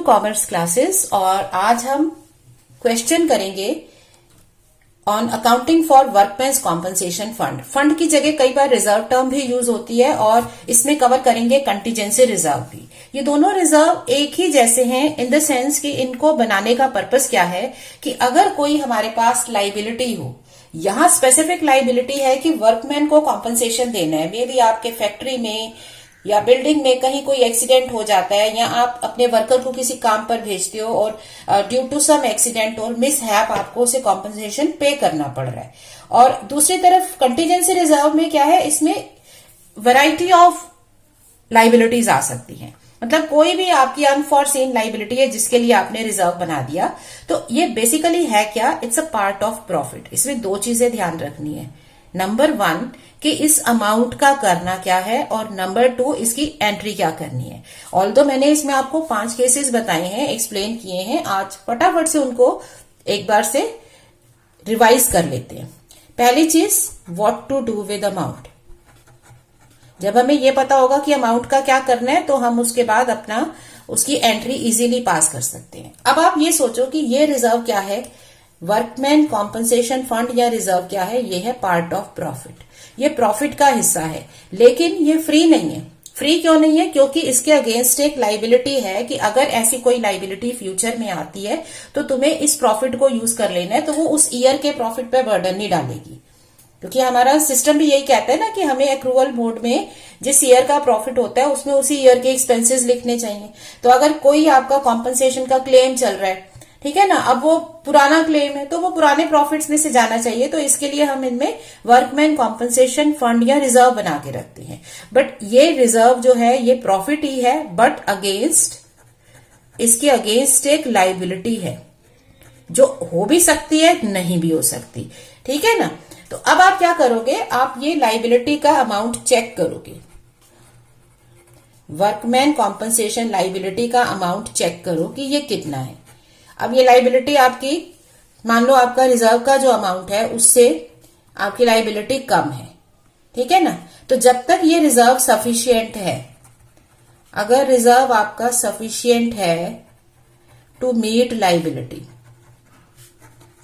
Commerce classes और आज हम क्वेश्चन करेंगे on accounting for workmen's compensation fund. Fund की जगह कई बार रिजर्व टर्म भी यूज होती है और इसमें कवर करेंगे कंटीजेंसी रिजर्व भी। ये दोनों रिजर्व एक ही जैसे हैं इन द सेंस कि इनको बनाने का पर्पस क्या है कि अगर कोई हमारे पास लाइबिलिटी हो, यहां स्पेसिफिक लाइबिलिटी है कि वर्कमैन को कॉम्पनसेशन देना है, मे बी आपके फैक्ट्री में या बिल्डिंग में कहीं कोई एक्सीडेंट हो जाता है या आप अपने वर्कर को किसी काम पर भेजते हो और ड्यू टू सम एक्सीडेंट और मिस हैप आपको उसे कॉम्पनसेशन पे करना पड़ रहा है। और दूसरी तरफ कंटीजेंसी रिजर्व में क्या है, इसमें वैरायटी ऑफ लाइबिलिटीज आ सकती हैं। मतलब कोई भी आपकी अनफॉरसीन लाइबिलिटी है जिसके लिए आपने रिजर्व बना दिया, तो ये बेसिकली है क्या, it's a part of profit. इसमें दो चीजें ध्यान रखनी है। नंबर 1 कि इस अमाउंट का करना क्या है और नंबर 2 इसकी एंट्री क्या करनी है। ऑल्दो मैंने इसमें आपको 5 केसेस बताए हैं, एक्सप्लेन किए हैं, आज फटाफट से उनको एक बार से रिवाइज कर लेते हैं। पहली चीज, what to do with amount. जब हमें यह पता होगा कि अमाउंट का क्या करना है तो हम उसके बाद अपना उसकी एंट्री इजीली पास कर सकते हैं। अब आप ये सोचो कि ये रिजर्व क्या है, वर्कमैन कॉम्पनसेशन फंड या रिजर्व क्या है, ये है पार्ट ऑफ प्रॉफिट। ये प्रॉफिट का हिस्सा है, लेकिन ये फ्री नहीं है। फ्री क्यों नहीं है? क्योंकि इसके अगेंस्ट एक लाइबिलिटी है कि अगर ऐसी कोई लाइबिलिटी फ्यूचर में आती है तो तुम्हें इस प्रॉफिट को यूज कर लेना है, तो वो उस ईयर के प्रॉफिट पे बर्डन नहीं डालेगी। क्योंकि हमारा सिस्टम भी यही कहता है ना कि हमें एक्रूवल मोड में जिस ईयर का प्रॉफिट होता है उसमें उसी ईयर के एक्सपेंसेस लिखने चाहिए। तो अगर कोई आपका कॉम्पनसेशन का क्लेम चल रहा है, ठीक है ना, अब वो पुराना क्लेम है तो वो पुराने प्रॉफिट्स में से जाना चाहिए, तो इसके लिए हम इनमें वर्कमैन कॉम्पनसेशन फंड या रिजर्व बना के रखते हैं। बट ये रिजर्व जो है ये प्रॉफिट ही है, बट अगेंस्ट इसके अगेंस्ट एक लाइबिलिटी है जो हो भी सकती है, नहीं भी हो सकती, ठीक है ना। तो अब आप क्या करोगे, आप ये लाइबिलिटी का अमाउंट चेक करोगे, वर्कमैन कॉम्पनसेशन लाइबिलिटी का अमाउंट चेक करो कि ये कितना है। अब ये लाइबिलिटी आपकी, मान लो आपका रिजर्व का जो अमाउंट है उससे आपकी लाइबिलिटी कम है, ठीक है ना। तो जब तक ये रिजर्व सफिशिएंट है, अगर रिजर्व आपका सफिशिएंट है टू मीट लाइबिलिटी,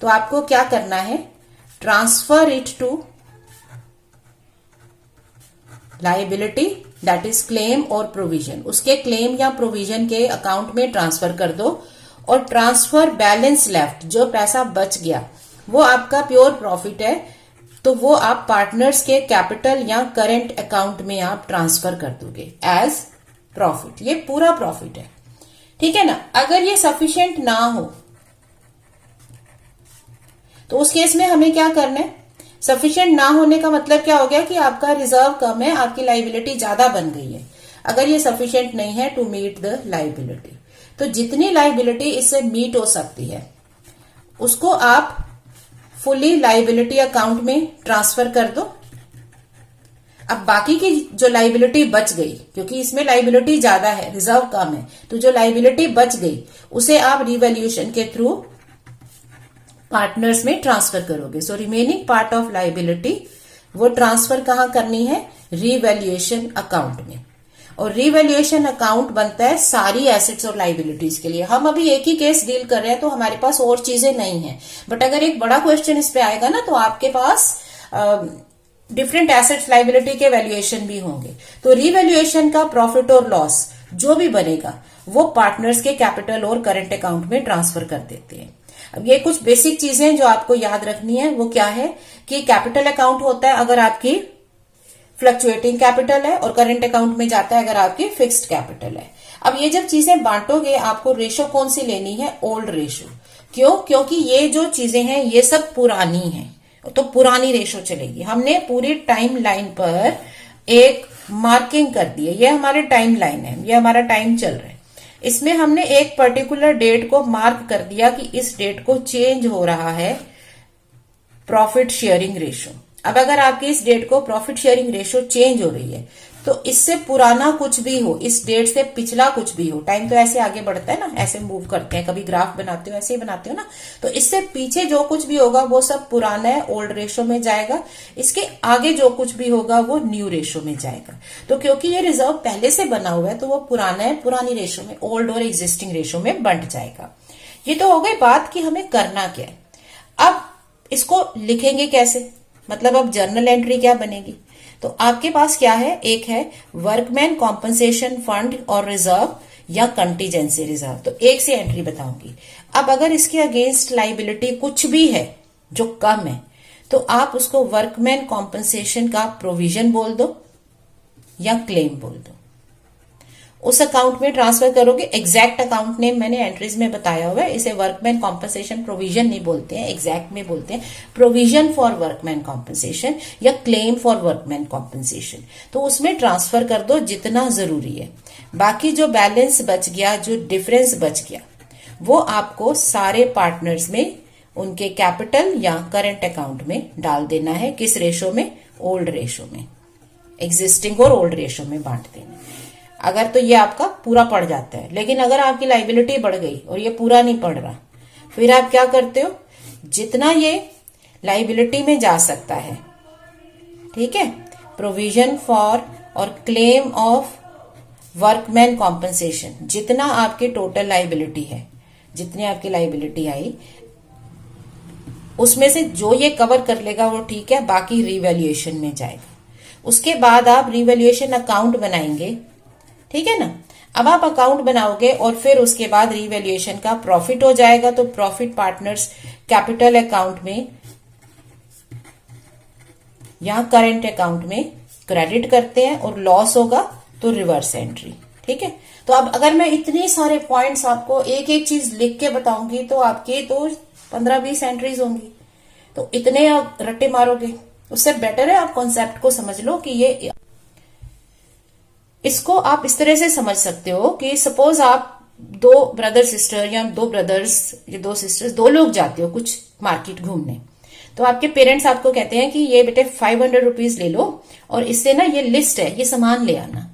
तो आपको क्या करना है, transfer it to liability that is claim और प्रोविजन। उसके क्लेम या प्रोविजन के अकाउंट में ट्रांसफर कर दो और ट्रांसफर बैलेंस लेफ्ट, जो पैसा बच गया वो आपका प्योर प्रॉफिट है, तो वो आप पार्टनर्स के कैपिटल या करंट अकाउंट में आप ट्रांसफर कर दोगे एज प्रॉफिट। ये पूरा प्रॉफिट है, ठीक है ना। अगर ये सफिशिएंट ना हो तो उस केस में हमें क्या करना है, सफिशिएंट ना होने का मतलब क्या हो गया कि आपका रिजर्व कम है, आपकी लाइबिलिटी ज्यादा बन गई है। अगर ये सफिशिएंट नहीं है टू मीट द लाइबिलिटी, तो जितनी लाइबिलिटी इससे मीट हो सकती है उसको आप फुली लाइबिलिटी अकाउंट में ट्रांसफर कर दो। अब बाकी की जो लाइबिलिटी बच गई, क्योंकि इसमें लाइबिलिटी ज्यादा है, रिजर्व कम है, तो जो लाइबिलिटी बच गई उसे आप रिवैल्यूएशन के थ्रू पार्टनर्स में ट्रांसफर करोगे। So remaining part of liability वो ट्रांसफर कहां करनी है, रिवैल्यूएशन अकाउंट में। और रिवैल्यूएशन अकाउंट बनता है सारी एसेट्स और लाइबिलिटीज के लिए। हम अभी एक ही केस डील कर रहे हैं तो हमारे पास और चीजें नहीं है, बट अगर एक बड़ा क्वेश्चन इस पे आएगा ना तो आपके पास डिफरेंट एसेट्स लाइबिलिटी के वैल्यूएशन भी होंगे। तो रिवैल्यूएशन का प्रॉफिट और लॉस जो भी बनेगा वो पार्टनर्स के कैपिटल और करंट अकाउंट में ट्रांसफर कर देते हैं। अब ये कुछ बेसिक चीजें जो आपको याद रखनी है वो क्या है कि कैपिटल अकाउंट होता है अगर आपकी फ्लक्चुएटिंग कैपिटल है, और करंट अकाउंट में जाता है अगर आपकी फिक्स्ड कैपिटल है। अब ये जब चीजें बांटोगे आपको रेशो कौन सी लेनी है, ओल्ड रेशो। क्यों? क्योंकि ये जो चीजें हैं ये सब पुरानी हैं, तो पुरानी रेशो चलेगी। हमने पूरी टाइम लाइन पर एक मार्किंग कर दी है, ये हमारे टाइम लाइन है, ये हमारा टाइम चल रहा है। इसमें हमने एक पर्टिकुलर डेट को मार्क कर दिया कि इस डेट को चेंज हो रहा है प्रॉफिट शेयरिंग रेशो। अब अगर आपकी इस डेट को प्रॉफिट शेयरिंग रेशो चेंज हो रही है तो इससे पुराना कुछ भी हो, इस डेट से पिछला कुछ भी हो, टाइम तो ऐसे आगे बढ़ता है ना, ऐसे मूव करते हैं, कभी ग्राफ बनाते हो ऐसे ही बनाते हो ना, तो इससे पीछे जो कुछ भी होगा वो सब पुराना है, ओल्ड रेशो में जाएगा। इसके आगे जो कुछ भी होगा वो न्यू रेशो में जाएगा। तो क्योंकि ये रिजर्व पहले से बना हुआ है तो वो पुराना है, पुरानी रेशो में, ओल्ड और एग्जिस्टिंग रेशो में बंट जाएगा। ये तो हो गई बात कि हमें करना क्या है। अब इसको लिखेंगे कैसे, मतलब अब जर्नल एंट्री क्या बनेगी। तो आपके पास क्या है, एक है वर्कमैन कॉम्पनसेशन फंड और रिजर्व या कंटीजेंसी रिजर्व। तो एक से एंट्री बताऊंगी। अब अगर इसके अगेंस्ट लाइबिलिटी कुछ भी है जो कम है तो आप उसको वर्कमैन कॉम्पनसेशन का प्रोविजन बोल दो या क्लेम बोल दो, उस अकाउंट में ट्रांसफर करोगे। एग्जैक्ट अकाउंट नेम मैंने एंट्रीज में बताया हुआ है, इसे वर्कमैन कॉम्पनसेशन प्रोविजन नहीं बोलते हैं, एग्जैक्ट में बोलते हैं प्रोविजन फॉर वर्कमैन कॉम्पनसेशन या क्लेम फॉर वर्कमैन कॉम्पनसेशन। तो उसमें ट्रांसफर कर दो जितना जरूरी है। बाकी जो बैलेंस बच गया, जो डिफरेंस बच गया, वो आपको सारे पार्टनर्स में उनके कैपिटल या करंट अकाउंट में डाल देना है। किस रेशो में, ओल्ड रेशो में, एग्जिस्टिंग और ओल्ड रेशो में बांट देना। अगर तो ये आपका पूरा पड़ जाता है, लेकिन अगर आपकी लाइबिलिटी बढ़ गई और ये पूरा नहीं पड़ रहा, फिर आप क्या करते हो, जितना ये लाइबिलिटी में जा सकता है, ठीक है, प्रोविजन फॉर और क्लेम ऑफ वर्कमैन कॉम्पनसेशन, जितना आपकी टोटल लाइबिलिटी है, जितनी आपकी लाइबिलिटी आई उसमें से जो ये कवर कर लेगा वो ठीक है, बाकी रिवैल्यूएशन में जाएगा। उसके बाद आप रिवैल्यूएशन अकाउंट बनाएंगे, ठीक है ना। अब आप अकाउंट बनाओगे और फिर उसके बाद रिवैल्यूएशन का प्रॉफिट हो जाएगा, तो प्रॉफिट पार्टनर्स कैपिटल अकाउंट में या करंट अकाउंट में क्रेडिट करते हैं, और लॉस होगा तो रिवर्स एंट्री, ठीक है। तो अब अगर मैं इतने सारे पॉइंट्स आपको एक एक चीज लिख के बताऊंगी तो आपके तो 15-20 एंट्रीज होंगी, तो इतने आप रट्टे मारोगे। उससे बेटर है आप कॉन्सेप्ट को समझ लो कि ये, इसको आप इस तरह से समझ सकते हो कि सपोज आप दो ब्रदर सिस्टर या दो ब्रदर्स या दो सिस्टर्स, दो लोग जाते हो कुछ मार्केट घूमने, तो आपके पेरेंट्स आपको कहते हैं कि ये बेटे 500 रुपीज ले लो और इससे ना ये लिस्ट है, ये सामान ले आना।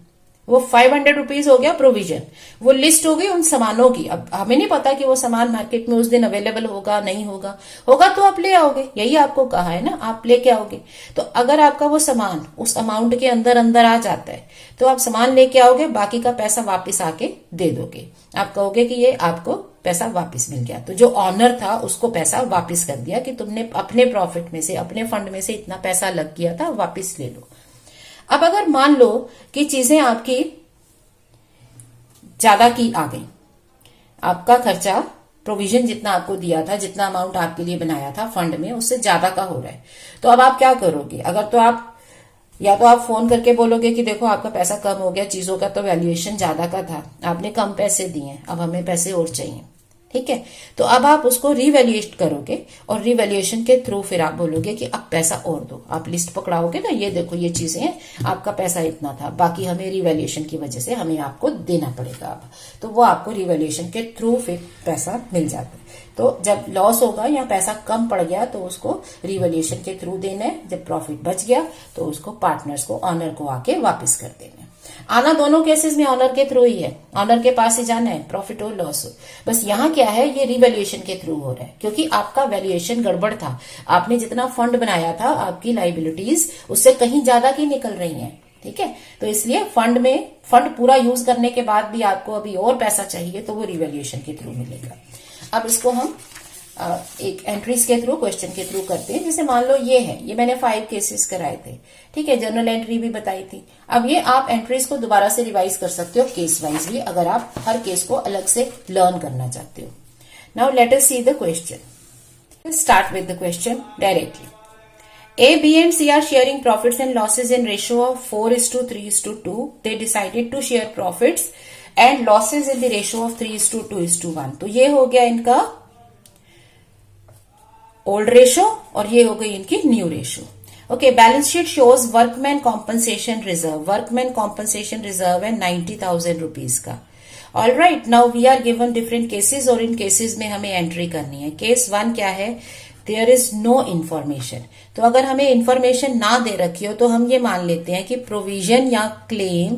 वो 500 रुपीज हो गया प्रोविजन, वो लिस्ट हो गई उन सामानों की। अब हमें नहीं पता कि वो सामान मार्केट में उस दिन अवेलेबल होगा नहीं होगा, होगा तो आप ले आओगे, यही आपको कहा है ना, आप लेके आओगे। तो अगर आपका वो सामान उस अमाउंट के अंदर अंदर आ जाता है तो आप सामान लेके आओगे, बाकी का पैसा वापस आके दे दोगे। आप कहोगे कि ये आपको पैसा वापस मिल गया, तो जो ऑनर था उसको पैसा वापस कर दिया कि तुमने अपने प्रॉफिट में से, अपने फंड में से इतना पैसा लग गया था, वापस ले लो। अब अगर मान लो कि चीजें आपकी ज्यादा की आ गई, आपका खर्चा प्रोविजन जितना आपको दिया था, जितना अमाउंट आपके लिए बनाया था फंड में, उससे ज्यादा का हो रहा है, तो अब आप क्या करोगे। अगर तो आप या तो आप फोन करके बोलोगे कि देखो आपका पैसा कम हो गया, चीजों का तो वैल्यूएशन ज्यादा का था, आपने कम पैसे दिए, अब हमें पैसे और चाहिए, ठीक है। तो अब आप उसको रिवैल्यूएट करोगे और रिवैल्यूएशन के थ्रू फिर आप बोलोगे कि अब पैसा और दो। आप लिस्ट पकड़ाओगे ना, ये देखो ये चीजें हैं, आपका पैसा इतना था, बाकी हमें रिवैल्यूएशन की वजह से हमें आपको देना पड़ेगा अब, तो वो आपको रिवैल्यूएशन के थ्रू फिर पैसा मिल जाता है। तो जब लॉस होगा या पैसा कम पड़ गया तो उसको रिवैल्यूएशन के थ्रू देना है, जब प्रॉफिट बच गया तो उसको पार्टनर्स को, ऑनर को आके वापस कर देना है। आना दोनों केसेस में ऑनर के थ्रू ही है, ऑनर के पास ही जाना है, प्रॉफिट हो लॉस हो। बस यहाँ क्या है, ये रिवैल्यूएशन के थ्रू हो रहा है क्योंकि आपका वैल्यूएशन गड़बड़ था। आपने जितना फंड बनाया था, आपकी लाइबिलिटीज उससे कहीं ज्यादा की निकल रही हैं, ठीक है। तो इसलिए फंड पूरा यूज करने के बाद भी आपको अभी और पैसा चाहिए तो वो रिवैल्यूएशन के थ्रू मिलेगा। अब इसको हम एक एंट्रीज के थ्रू, क्वेश्चन के थ्रू करते हैं। जैसे मान लो ये है, ये मैंने 5 केसेस कराए थे, ठीक है, जर्नल एंट्री भी बताई थी। अब ये आप एंट्रीज को दोबारा से रिवाइज कर सकते हो केस वाइज भी, अगर आप हर केस को अलग से लर्न करना चाहते हो। Now let us see the question. Start with the question directly. A, B and C are sharing profits and losses in ratio of 4:3:2. They decided to share profits and losses in the ratio of 3:2:1. तो ये हो गया इनका old ratio और ये हो गई इनकी new ratio. Okay, balance sheet shows workman compensation reserve. Workman compensation reserve है 90,000 रुपीज का। All right, now we are given different cases और इन केसेस में हमें एंट्री करनी है। केस 1 क्या है, देयर इज नो इंफॉर्मेशन। तो अगर हमें इंफॉर्मेशन ना दे रखी हो तो हम ये मान लेते हैं कि प्रोविजन या क्लेम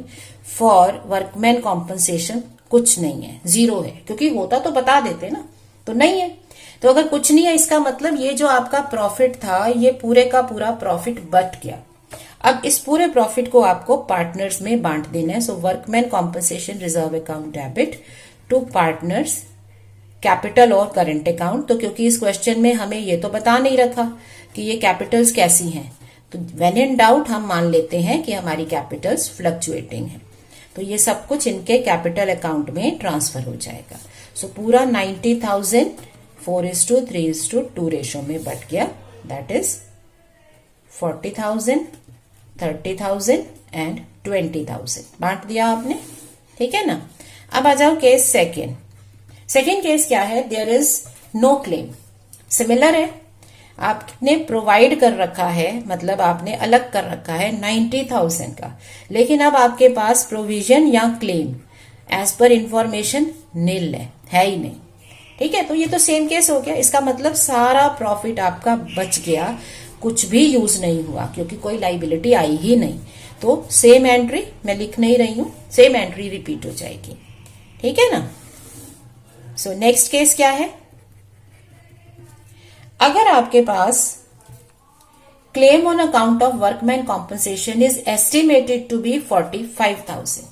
फॉर वर्कमैन कॉम्पनसेशन कुछ नहीं है, जीरो है, क्योंकि होता तो बता देते ना, तो नहीं है। तो अगर कुछ नहीं है इसका मतलब ये जो आपका प्रॉफिट था ये पूरे का पूरा प्रॉफिट बच गया। अब इस पूरे प्रॉफिट को आपको पार्टनर्स में बांट देना है। So workman compensation reserve account debit to partners capital और करंट अकाउंट। तो क्योंकि इस क्वेश्चन में हमें ये तो बता नहीं रखा कि ये कैपिटल्स कैसी हैं, तो व्हेन इन डाउट हम मान लेते हैं कि हमारी कैपिटल्स फ्लक्चुएटिंग है, तो ये सब कुछ इनके कैपिटल अकाउंट में ट्रांसफर हो जाएगा। सो पूरा 90,000 4:3:2 रेशो में बट गया, दैट इज 40,000, 30,000 एंड 20,000 बांट दिया आपने, ठीक है ना। अब आ जाओ केस सेकेंड। सेकेंड केस क्या है, there is no claim. Similar है, आपने प्रोवाइड कर रखा है, मतलब आपने अलग कर रखा है 90,000 का, लेकिन अब आपके पास प्रोविजन या क्लेम एज पर इंफॉर्मेशन नील है ही नहीं, ठीक है। तो ये तो सेम केस हो गया, इसका मतलब सारा प्रॉफिट आपका बच गया, कुछ भी यूज नहीं हुआ क्योंकि कोई लाइबिलिटी आई ही नहीं। तो सेम एंट्री मैं लिख नहीं रही हूं, सेम एंट्री रिपीट हो जाएगी, ठीक है ना। सो नेक्स्ट केस क्या है, अगर आपके पास claim on account of workman compensation is estimated to be 45,000,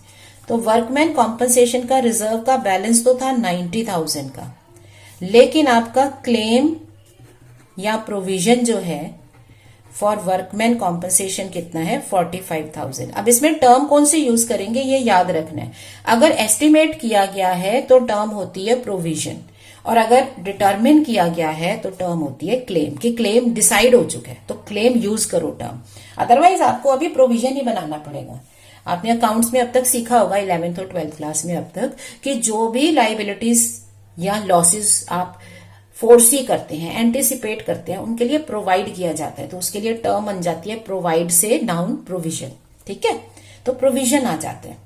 तो वर्कमैन कॉम्पनसेशन का रिजर्व का बैलेंस तो था 90,000 का, लेकिन आपका क्लेम या प्रोविजन जो है फॉर वर्कमैन कॉम्पनसेशन कितना है 45,000। अब इसमें टर्म कौन सी यूज करेंगे ये याद रखना है। अगर एस्टिमेट किया गया है तो टर्म होती है प्रोविजन, और अगर डिटरमिन किया गया है तो टर्म होती है क्लेम, कि क्लेम डिसाइड हो चुका है तो क्लेम यूज करो टर्म, अदरवाइज आपको अभी प्रोविजन ही बनाना पड़ेगा। आपने अकाउंट्स में अब तक सीखा होगा 11th और 12th क्लास में अब तक कि जो भी लाइबिलिटीज या लॉसेस आप फोर्सी करते हैं, एंटिसिपेट करते हैं, उनके लिए प्रोवाइड किया जाता है, तो उसके लिए टर्म बन जाती है प्रोवाइड से नाउन प्रोविजन, ठीक है। तो प्रोविजन आ जाते हैं।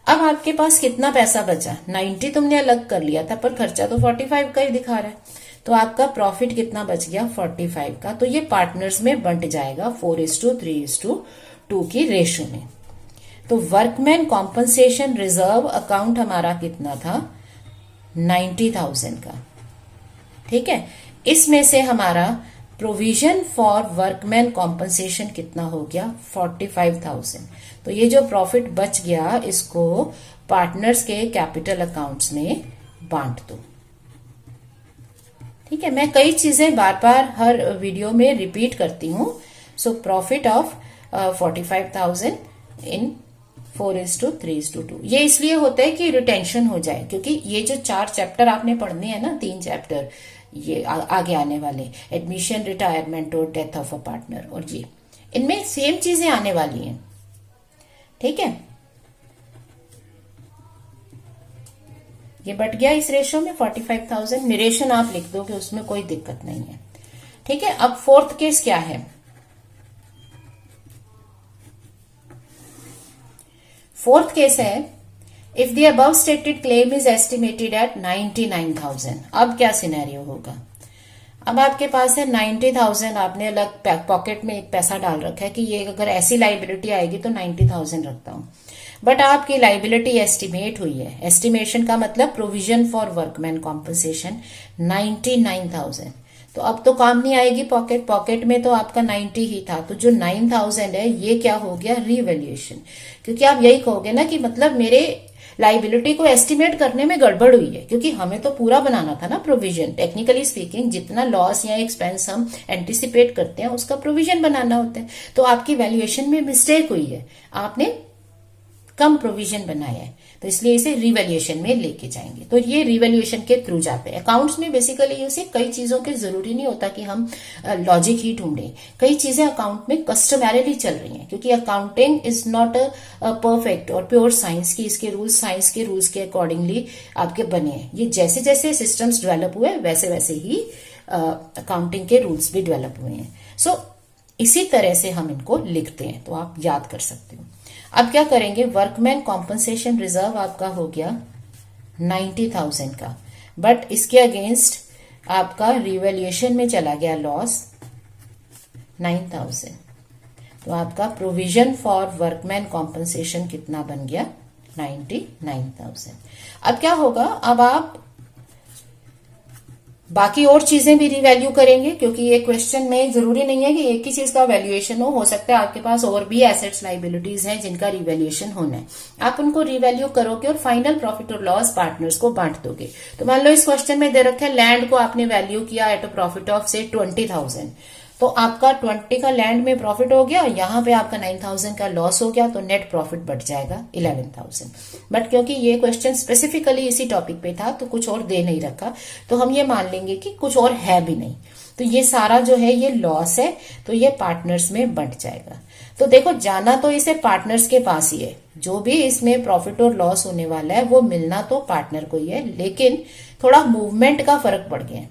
अब आपके पास कितना पैसा बचा, 90 तुमने अलग कर लिया था पर खर्चा तो 45 का ही दिखा रहा है, तो आपका प्रॉफिट कितना बच गया 45 का। तो ये पार्टनर्स में बंट जाएगा 4:3:2 की रेशो में। तो वर्कमैन कॉम्पनसेशन रिजर्व अकाउंट हमारा कितना था 90,000 का, ठीक है। इसमें से हमारा प्रोविजन फॉर वर्कमैन कॉम्पनसेशन कितना हो गया 45,000। तो ये जो प्रॉफिट बच गया इसको पार्टनर्स के कैपिटल अकाउंट्स में बांट दो, ठीक है। मैं कई चीजें बार बार हर वीडियो में रिपीट करती हूं। सो प्रॉफिट ऑफ 45,000 इन 4:3:2। ये इसलिए होता है कि रिटेंशन हो जाए, क्योंकि ये जो 4 चैप्टर आपने पढ़ने हैं ना, 3 चैप्टर ये आगे आने वाले, एडमिशन, रिटायरमेंट और डेथ ऑफ अ पार्टनर, और ये इनमें सेम चीजें आने वाली हैं, ठीक है। ये बट गया इस रेशो में 45,000, निरेशन आप लिख दो कि उसमें कोई दिक्कत नहीं है, ठीक है। अब फोर्थ केस क्या है, फोर्थ केस है if the above stated claim is estimated at 99,000। अब क्या सिनेरियो होगा, अब आपके पास है 90,000, आपने अलग पॉकेट में एक पैसा डाल रखा है कि ये अगर ऐसी लाइबिलिटी आएगी तो 90,000 रखता हूं, बट आपकी लाइबिलिटी एस्टिमेट हुई है, एस्टिमेशन का मतलब प्रोविजन फॉर वर्कमैन कॉम्पनसेशन 99,000। तो अब तो काम नहीं आएगी पॉकेट में तो आपका 90 ही था, तो जो 9,000 है ये क्या हो गया रीवैल्यूएशन, क्योंकि आप यही कहोगे ना कि मतलब मेरे लाइबिलिटी को एस्टिमेट करने में गड़बड़ हुई है, क्योंकि हमें तो पूरा बनाना था ना प्रोविजन। टेक्निकली स्पीकिंग जितना लॉस या एक्सपेंस हम एंटिसिपेट करते हैं उसका प्रोविजन बनाना होता है, तो आपकी वैल्यूएशन में मिस्टेक हुई है, आपने कम प्रोविजन बनाया है, तो इसलिए इसे रिवैल्यूएशन में लेके जाएंगे। तो ये रिवैल्यूएशन के थ्रू जाते हैं। अकाउंट्स में बेसिकली इसे कई चीजों के जरूरी नहीं होता कि हम लॉजिक ही ढूंढें, कई चीजें अकाउंट में कस्टमरली चल रही हैं, क्योंकि accounting is not a perfect और प्योर साइंस की, इसके रूल्स साइंस के रूल्स के अकॉर्डिंगली आपके बने हैं। ये जैसे जैसे सिस्टम्स डेवलप हुए वैसे वैसे ही अकाउंटिंग के रूल्स भी डेवलप हुए हैं। सो इसी तरह से हम इनको लिखते हैं, तो आप याद कर सकते हो। अब क्या करेंगे, वर्कमैन कॉम्पनसेशन रिजर्व आपका हो गया 90,000 का, बट इसके अगेंस्ट आपका रिवैल्यूएशन में चला गया लॉस 9,000, तो आपका प्रोविजन फॉर वर्कमैन कॉम्पनसेशन कितना बन गया 99,000। अब क्या होगा, अब आप बाकी और चीजें भी रिवैल्यू करेंगे, क्योंकि ये क्वेश्चन में जरूरी नहीं है कि एक ही चीज का वैल्यूएशन हो सकता है आपके पास और भी एसेट्स लाइबिलिटीज हैं जिनका रिवैल्यूएशन होना है। आप उनको रिवैल्यू करोगे और फाइनल प्रॉफिट और लॉस पार्टनर्स को बांट दोगे। तो मान लो इस क्वेश्चन में दे रखा है लैंड को आपने वैल्यू किया एट अ प्रॉफिट ऑफ से 20,000, तो आपका 20 का लैंड में प्रॉफिट हो गया, यहाँ पे आपका 9,000 का लॉस हो गया, तो नेट प्रॉफिट बढ़ जाएगा 11,000। बट क्योंकि ये क्वेश्चन स्पेसिफिकली इसी टॉपिक पे था तो कुछ और दे नहीं रखा, तो हम ये मान लेंगे कि कुछ और है भी नहीं। तो ये सारा जो है ये लॉस है, तो ये पार्टनर्स में बंट जाएगा। तो देखो जाना तो इसे पार्टनर्स के पास ही है, जो भी इसमें प्रॉफिट और लॉस होने वाला है वो मिलना तो पार्टनर को ही है, लेकिन थोड़ा मूवमेंट का फर्क पड़ गया है।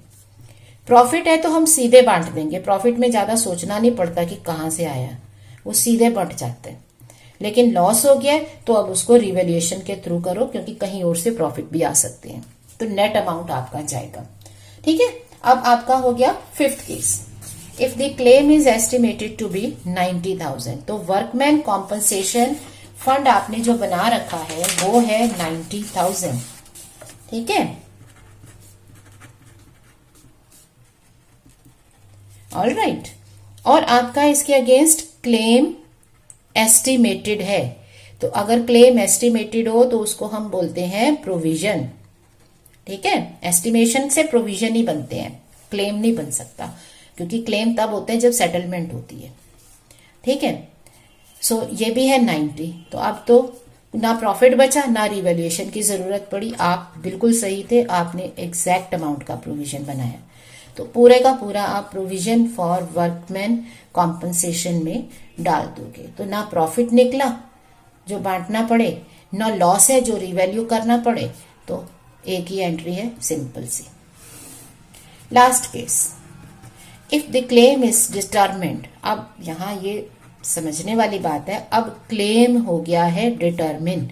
प्रॉफिट है तो हम सीधे बांट देंगे, प्रॉफिट में ज्यादा सोचना नहीं पड़ता कि कहां से आया, वो सीधे बंट जाते हैं। लेकिन लॉस हो गया तो अब उसको रिवैल्यूएशन के थ्रू करो, क्योंकि कहीं और से प्रॉफिट भी आ सकते हैं, तो नेट अमाउंट आपका जाएगा। ठीक है, अब आपका हो गया 5th case. If the claim is estimated to be 90,000, तो वर्कमैन कॉम्पनसेशन फंड आपने जो बना रखा है वो है 90,000। ठीक है, ऑल राइट। और आपका इसके अगेंस्ट क्लेम एस्टिमेटेड है, तो अगर क्लेम एस्टिमेटेड हो तो उसको हम बोलते हैं प्रोविजन। ठीक है, एस्टिमेशन से प्रोविजन ही बनते हैं, क्लेम नहीं बन सकता, क्योंकि क्लेम तब होते हैं जब सेटलमेंट होती है। ठीक है, सो ये भी है 90, तो अब तो ना प्रॉफिट बचा ना रिवैल्यूएशन की जरूरत पड़ी। आप बिल्कुल सही थे, आपने एग्जैक्ट अमाउंट का प्रोविजन बनाया, तो पूरे का पूरा आप प्रोविजन फॉर वर्कमैन कॉम्पनसेशन में डाल दोगे। तो ना प्रॉफिट निकला जो बांटना पड़े, ना लॉस है जो रिवैल्यू करना पड़े, तो एक ही एंट्री है, सिंपल सी। Last case, if the claim is determined. अब यहां ये समझने वाली बात है, अब क्लेम हो गया है डिटरमिन,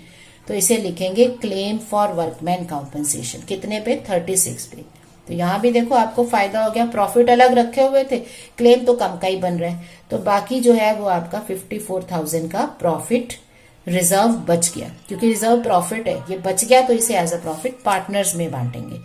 तो इसे लिखेंगे क्लेम फॉर वर्कमैन कॉम्पनसेशन। कितने पे? 36 पे। तो यहां भी देखो आपको फायदा हो गया, प्रॉफिट अलग रखे हुए थे, क्लेम तो कम का ही बन रहा है, तो बाकी जो है वो आपका 54,000 का प्रॉफिट रिजर्व बच गया। क्योंकि रिजर्व प्रॉफिट है, ये बच गया तो इसे एज अ प्रॉफिट पार्टनर्स में बांटेंगे।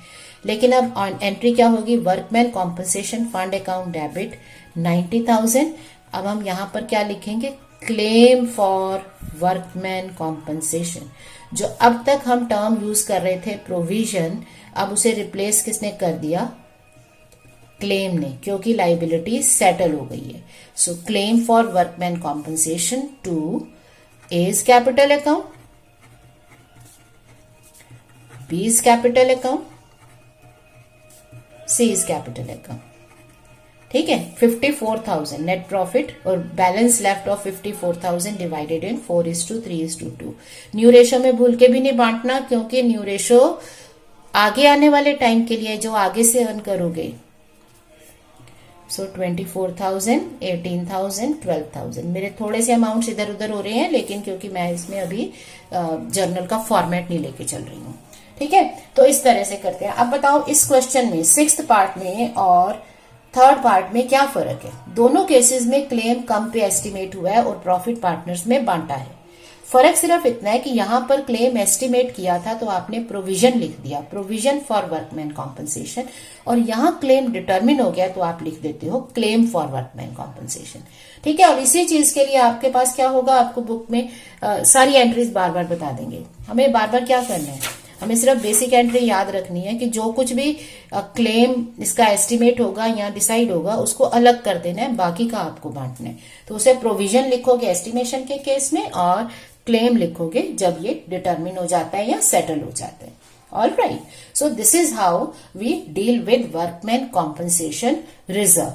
लेकिन अब ऑन एंट्री क्या होगी? Workman compensation fund account debit 90,000। अब हम यहां पर क्या लिखेंगे? Claim for workman compensation. जो अब तक हम टर्म यूज कर रहे थे प्रोविजन, अब उसे रिप्लेस किसने कर दिया? क्लेम ने, क्योंकि लाइबिलिटी सेटल हो गई है। So claim for workman compensation to A is capital account, B is capital account, C is capital account. ठीक है, 54,000 नेट प्रॉफिट और balance left of 54,000 divided in 4:3:2। New ratio में भूल के भी नहीं बांटना, क्योंकि न्यू रेशो आगे आने वाले टाइम के लिए जो आगे से अर्न करोगे। सो 24,000, 18,000, 12,000। मेरे थोड़े से अमाउंट्स इधर उधर हो रहे हैं, लेकिन क्योंकि मैं इसमें अभी जर्नल का फॉर्मेट नहीं लेके चल रही हूँ। ठीक है, तो इस तरह से करते हैं। अब बताओ इस क्वेश्चन में 6th पार्ट में और 3rd पार्ट में क्या फर्क है? दोनों केसेस में क्लेम कम पे एस्टिमेट हुआ है और प्रॉफिट पार्टनर्स में बांटा है। फर्क सिर्फ इतना है कि यहां पर क्लेम एस्टिमेट किया था तो आपने प्रोविजन लिख दिया, प्रोविजन फॉर वर्कमैन कॉम्पनसेशन, और यहां क्लेम डिटरमिन हो गया तो आप लिख देते हो क्लेम फॉर वर्कमैन कॉम्पनसेशन। ठीक है, और इसी चीज के लिए आपके पास क्या होगा? आपको बुक में सारी एंट्रीज बार बार बता देंगे। हमें बार बार क्या करना है? हमें सिर्फ बेसिक एंट्री याद रखनी है कि जो कुछ भी क्लेम इसका एस्टिमेट होगा या डिसाइड होगा उसको अलग कर देना है, बाकी का आपको बांटना है। तो उसे प्रोविजन लिखोगे एस्टिमेशन के केस में, और क्लेम लिखोगे जब ये डिटरमिन हो जाता है या सेटल हो जाता है। All right, so this is how we deal with workman compensation reserve.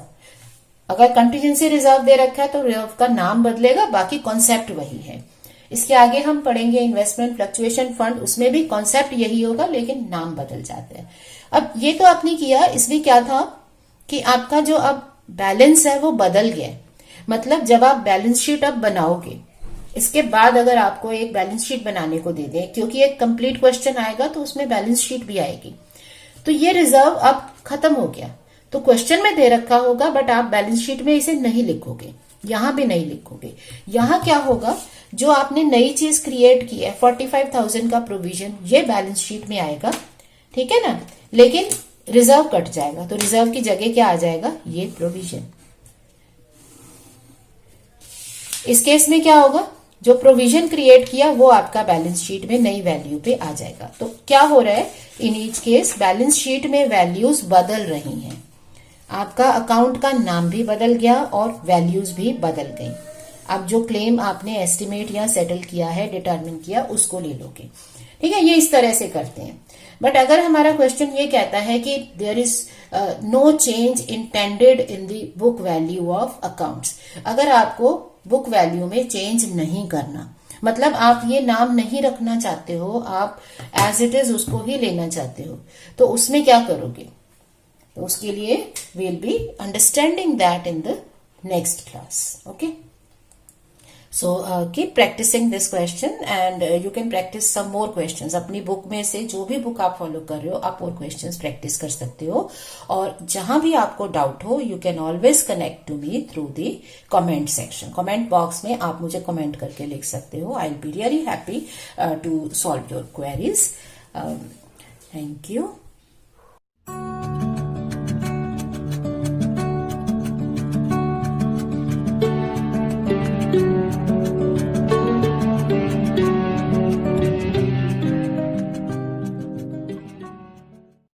अगर कंटीजेंसी रिजर्व दे रखा है तो रिजर्व का नाम बदलेगा, बाकी कॉन्सेप्ट वही है। इसके आगे हम पढ़ेंगे इन्वेस्टमेंट फ्लक्चुएशन फंड, उसमें भी कॉन्सेप्ट यही होगा लेकिन नाम बदल जाते हैं। अब ये तो आपने किया, इसलिए क्या था कि आपका जो अब बैलेंस है वो बदल गया। मतलब जब आप बैलेंस शीट अब बनाओगे, इसके बाद अगर आपको एक बैलेंस शीट बनाने को दे दें, क्योंकि एक कंप्लीट क्वेश्चन आएगा तो उसमें बैलेंस शीट भी आएगी, तो ये रिजर्व अब खत्म हो गया। तो क्वेश्चन में दे रखा होगा बट आप बैलेंस शीट में इसे नहीं लिखोगे, यहां भी नहीं लिखोगे। यहां क्या होगा, जो आपने नई चीज क्रिएट की है 45,000 का प्रोविजन, ये बैलेंस शीट में आएगा, ठीक है ना, लेकिन रिजर्व कट जाएगा। तो रिजर्व की जगह क्या आ जाएगा, ये प्रोविजन। इस केस में क्या होगा, जो प्रोविजन क्रिएट किया वो आपका बैलेंस शीट में नई वैल्यू पे आ जाएगा। तो क्या हो रहा है, in each case balance sheet में वैल्यूज बदल रही हैं। आपका अकाउंट का नाम भी बदल गया और वैल्यूज भी बदल गई। अब जो क्लेम आपने एस्टिमेट या सेटल किया है, डिटरमिन किया, उसको ले लोगे, ठीक है। ये इस तरह से करते हैं। बट अगर हमारा क्वेश्चन ये कहता है कि there is no change intended in the book value of accounts, अगर आपको बुक वैल्यू में चेंज नहीं करना, मतलब आप ये नाम नहीं रखना चाहते हो, आप एज इट इज उसको ही लेना चाहते हो, तो उसमें क्या करोगे। तो उसके लिए we'll be understanding that in the next class. Okay, so keep practicing this question and you can practice some more questions. अपनी बुक में से जो भी बुक आप फॉलो कर रहे हो, आप और क्वेश्चंस प्रैक्टिस कर सकते हो। और जहां भी आपको डाउट हो, you can always connect to me through the comment section. Comment box में आप मुझे कमेंट करके लिख सकते हो। I will be really happy to solve your queries. Thank you.